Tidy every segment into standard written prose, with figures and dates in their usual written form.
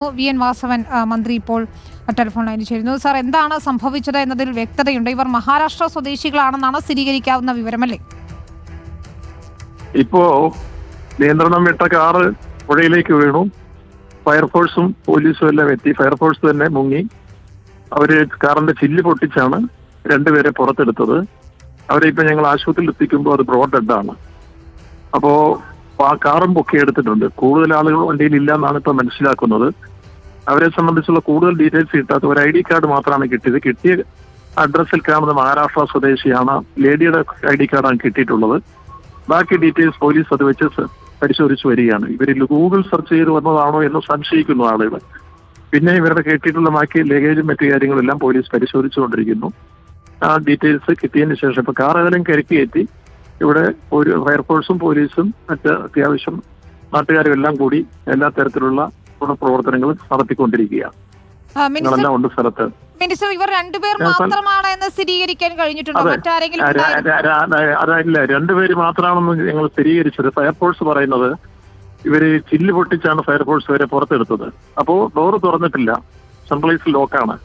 വി.എൻ. വാസവൻ മന്ത്രി ഇപ്പോൾ ടെലിഫോൺ ലൈനിൽ ചേരുന്നു. സാർ, എന്താണ് സംഭവിച്ചത് എന്നതിൽ വ്യക്തതയുണ്ട്. ഇവർ മഹാരാഷ്ട്ര സ്വദേശികളാണെന്നാണ് സ്ഥിരീകരിക്കാവുന്ന വിവരമല്ലേ? ഇപ്പോ നിയന്ത്രണം വിട്ട കാറ് പുഴയിലേക്ക് വീണു. ഫയർഫോഴ്സും പോലീസും എല്ലാം എത്തി. ഫയർഫോഴ്സ് തന്നെ മുങ്ങി. അവര് കാറിന്റെ ചില്ല് പൊട്ടിച്ചാണ് രണ്ടുപേരെ പുറത്തെടുത്തത്. അവരെ ഇപ്പൊ ഞങ്ങൾ ആശുപത്രിയിൽ എത്തിക്കുമ്പോൾ അത് ബ്രോഡ് ഡെഡാണ്. അപ്പോ ആ കാറും പൊക്കി എടുത്തിട്ടുണ്ട്. കൂടുതൽ ആളുകൾ വണ്ടിയിൽ ഇല്ല എന്നാണ് ഇപ്പൊ മനസ്സിലാക്കുന്നത്. അവരെ സംബന്ധിച്ചുള്ള കൂടുതൽ ഡീറ്റെയിൽസ് കിട്ടാത്ത ഒരു ID കാർഡ് മാത്രമാണ് കിട്ടിയത്. കിട്ടിയ അഡ്രസ്സിൽ കാണുന്ന മഹാരാഷ്ട്ര സ്വദേശിയാണ്. ലേഡിയുടെ ID കാർഡാണ് കിട്ടിയിട്ടുള്ളത്. ബാക്കി ഡീറ്റെയിൽസ് പോലീസ് അത് വെച്ച് പരിശോധിച്ച് വരികയാണ്. ഇവരിൽ ഗൂഗിൾ സെർച്ച് ചെയ്ത് വന്നതാണോ എന്ന് സംശയിക്കുന്നു ആളുകൾ. പിന്നെ ഇവരുടെ കിട്ടിയിട്ടുള്ള ബാക്കി ലഗേജും മറ്റു കാര്യങ്ങളെല്ലാം പോലീസ് പരിശോധിച്ചുകൊണ്ടിരിക്കുന്നു. ആ ഡീറ്റെയിൽസ് കിട്ടിയതിന് ശേഷം ഇപ്പൊ കാർ ഏതെങ്കിലും കയറ്റി ഇവിടെ ഒരു ഫയർഫോഴ്സും പോലീസും മറ്റ് അത്യാവശ്യം നാട്ടുകാരും എല്ലാം കൂടി എല്ലാ തരത്തിലുള്ള ഗുണപ്രവർത്തനങ്ങളും നടത്തിക്കൊണ്ടിരിക്കുകയാണ്. നിങ്ങളെല്ലാം ഉണ്ട് സ്ഥലത്ത്. മിനിസ്റ്റർ, ഇവർ രണ്ടുപേർ മാത്രമാണ് എന്ന് സ്ഥിരീകരിക്കാൻ കഴിഞ്ഞിട്ടുണ്ടോ? മറ്റാരെങ്കിലും അതല്ല, രണ്ടുപേര് മാത്രമാണെന്ന് ഞങ്ങൾ സ്ഥിരീകരിച്ചത്. ഫയർഫോഴ്സ് പറയുന്നത് ഇവര് ചില്ല് പൊട്ടിച്ചാണ് ഫയർഫോഴ്സ് വരെ പുറത്തെടുത്തത്. അപ്പോ ഡോറ് തുറന്നിട്ടില്ല, സെൻട്രലൈസ് ലോക്കാണ്.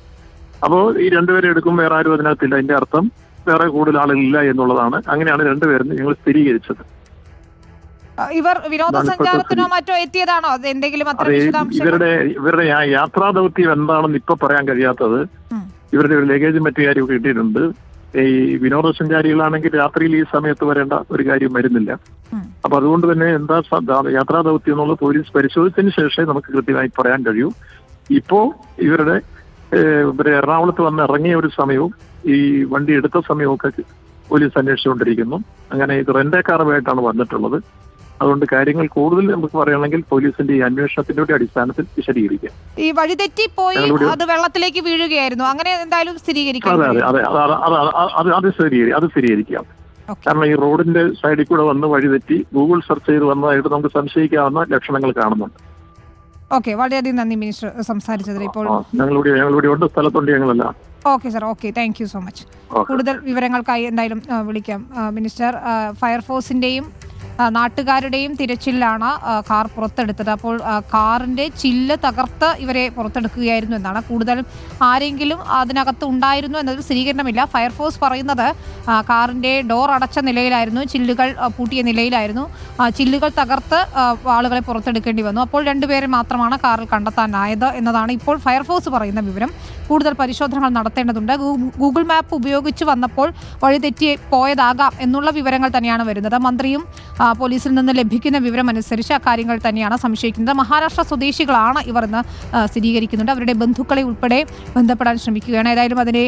അപ്പോ ഈ രണ്ടുപേരെ എടുക്കും, വേറെ ആരും അതിനകത്തില്ല. അതിന്റെ അർത്ഥം വേറെ കൂടുതൽ ആളുകളില്ല എന്നുള്ളതാണ്. അങ്ങനെയാണ് രണ്ടുപേരും ഞങ്ങൾ സ്ഥിരീകരിച്ചത്. ഇവർ വിനോദസഞ്ചാരത്തിനോ മറ്റോ എത്തിയതാണോ? എന്തെങ്കിലും ഇവരുടെ യാത്രാ ദൗത്യം എന്താണെന്ന് ഇപ്പൊ പറയാൻ കഴിയാത്തത്. ഇവരുടെ ഒരു ലഗേജും മറ്റു കാര്യമൊക്കെ കിട്ടിയിട്ടുണ്ട്. ഈ വിനോദസഞ്ചാരികളാണെങ്കിൽ രാത്രിയിൽ ഈ സമയത്ത് വരേണ്ട ഒരു കാര്യം വരുന്നില്ല. അപ്പൊ അതുകൊണ്ട് തന്നെ എന്താ യാത്രാ ദൗത്യം എന്നുള്ളത് പോലീസ് പരിശോധിച്ചതിന് ശേഷമേ നമുക്ക് കൃത്യമായി പറയാൻ കഴിയൂ. ഇപ്പോ ഇവരുടെ എറണാകുളത്ത് വന്ന് ഇറങ്ങിയ ഒരു സമയവും ഈ വണ്ടി എടുത്ത സമയമൊക്കെ പോലീസ് അന്വേഷിച്ചുകൊണ്ടിരിക്കുന്നു. അങ്ങനെ ഇത് റെന്റേ കാറുമായിട്ടാണ് വന്നിട്ടുള്ളത്. അതുകൊണ്ട് കാര്യങ്ങൾ കൂടുതൽ നമുക്ക് പറയുകയാണെങ്കിൽ പോലീസിന്റെ ഈ അന്വേഷണത്തിന്റെ അടിസ്ഥാനത്തിൽ വിശദീകരിക്കാം. ഈ വഴിതെറ്റി പോയി അത് വെള്ളത്തിലേക്ക് വീഴുകയായിരുന്നു, അങ്ങനെ എന്തായാലും സ്ഥിരീകരിക്കാം. അത് സ്ഥിരീകരിക്കാം. കാരണം ഈ റോഡിന്റെ സൈഡിൽ കൂടെ വന്ന് വഴിതെറ്റി ഗൂഗിൾ സെർച്ച് ചെയ്ത് വന്നതായിട്ട് നമുക്ക് സംശയിക്കാവുന്ന ലക്ഷണങ്ങൾ കാണുന്നുണ്ട്. ഓക്കെ, വളരെയധികം നന്ദി മിനിസ്റ്റർ സംസാരിച്ചതിൽ. ഇപ്പോൾ ഞങ്ങളിവിടെ ഉണ്ട്, സ്ഥലത്തുണ്ട് ഞങ്ങളല്ല. Okay sir, okay, thank you so much. കൂടുതൽ വിവരങ്ങൾക്കായി എന്തായാലും വിളിക്കാം മിനിസ്റ്റർ. ഫയർഫോഴ്സിന്റെയും നാട്ടുകാരുടെയും തിരച്ചിലാണ് കാർ പുറത്തെടുത്തത്. അപ്പോൾ കാറിന്റെ ചില്ല് തകർത്ത് ഇവരെ പുറത്തെടുക്കുകയായിരുന്നു എന്നാണ്. കൂടുതൽ ആരെങ്കിലും അതിനകത്ത് ഉണ്ടായിരുന്നു എന്നതിൽ സ്ഥിരീകരണമില്ല. ഫയർഫോഴ്സ് പറയുന്നത് കാറിന്റെ ഡോർ അടച്ച നിലയിലായിരുന്നു, ചില്ലുകൾ പൂട്ടിയ നിലയിലായിരുന്നു. ചില്ലുകൾ തകർത്ത് ആളുകളെ പുറത്തെടുക്കേണ്ടി വന്നു. അപ്പോൾ രണ്ടുപേരെ മാത്രമാണ് കാറിൽ കണ്ടെത്താനായത് എന്നതാണ് ഇപ്പോൾ ഫയർഫോഴ്സ് പറയുന്ന വിവരം. കൂടുതൽ പരിശോധനകൾ നടത്തേണ്ടതുണ്ട്. ഗൂഗിൾ മാപ്പ് ഉപയോഗിച്ച് വന്നപ്പോൾ വഴിതെറ്റി പോയതാകാം എന്നുള്ള വിവരങ്ങൾ തന്നെയാണ് വരുന്നത്. മന്ത്രിയും പോലീസിൽ നിന്ന് ലഭിക്കുന്ന വിവരം അനുസരിച്ച് അക്കാര്യങ്ങൾ തന്നെയാണ് സംശയിക്കുന്നത്. മഹാരാഷ്ട്ര സ്വദേശികളാണ് ഇവർ എന്ന് സ്ഥിരീകരിക്കുന്നുണ്ട്. അവരുടെ ബന്ധുക്കളെ ഉൾപ്പെടെ ബന്ധപ്പെടാൻ ശ്രമിക്കുകയാണ്. ഏതായാലും അതിനെ